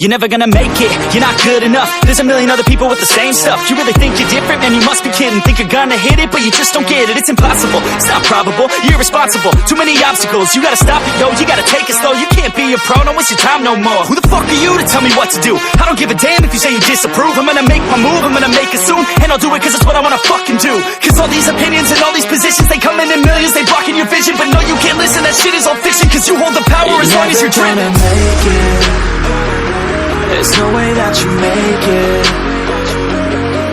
You're never gonna make it, you're not good enough. There's a million other people with the same stuff. You really think you're different? Man, you must be kidding. Think you're gonna hit it, but you just don't get it. It's impossible, it's not probable, you're irresponsible. Too many obstacles, you gotta stop it, yo. You gotta take it slow, you can't be a pro. Don't waste your time no more. Who the fuck are you to tell me what to do? I don't give a damn if you say you disapprove. I'm gonna make my move, I'm gonna make it soon. And I'll do it cause it's what I wanna fucking do. Cause all these opinions and all these positions, they come in millions, they blocking your vision. But no, you can't listen, that shit is all fiction. Cause you hold the power as long as you're dreaming. Make it. There's no way that you make it.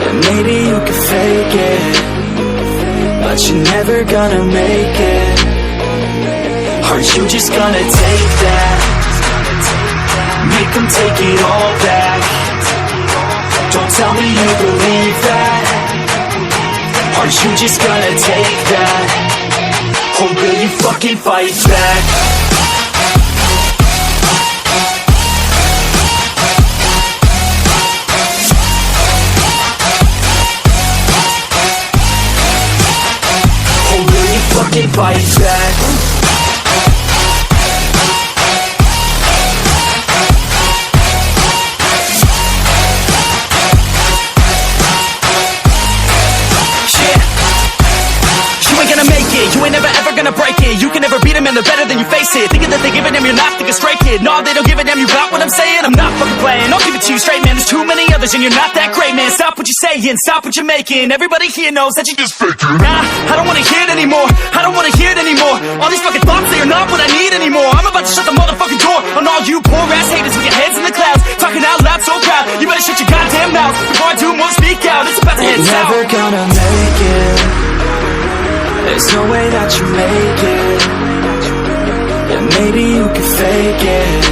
And maybe you can fake it, but you're never gonna make it. Aren't you just gonna take that? Make them take it all back. Don't tell me you believe that. Aren't you just gonna take that? Or will you fucking fight back? Fucking fight back. You ain't never ever gonna break it. You can never beat them and they're better than you face it. Thinking that they give a damn, you're not thinking straight, kid. No, they don't give a damn, you got what I'm saying? I'm not fucking playing, I'll give it to you straight, man. There's too many others and you're not that great, man. Stop what you're saying, stop what you're making. Everybody here knows that you just faking. Nah, I don't wanna hear it anymore, I don't wanna hear it anymore. All these fucking thoughts, they are not what I need anymore. I'm about to shut the motherfucking door on all you poor ass haters with your heads in the clouds, talking out loud so proud. You better shut your goddamn mouth before I do more speak out. It's about to head south. You're never gonna make it. There's no way that you make it. And maybe you can fake it,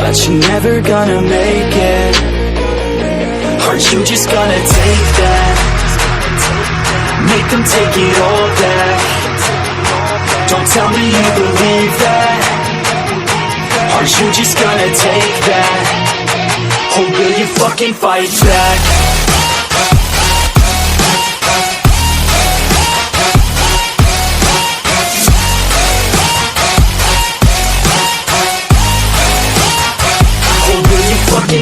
but you're never gonna make it. Aren't you just gonna take that? Make them take it all back. Don't tell me you believe that. Aren't you just gonna take that? Or will you fucking fight back?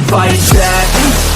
Fight back.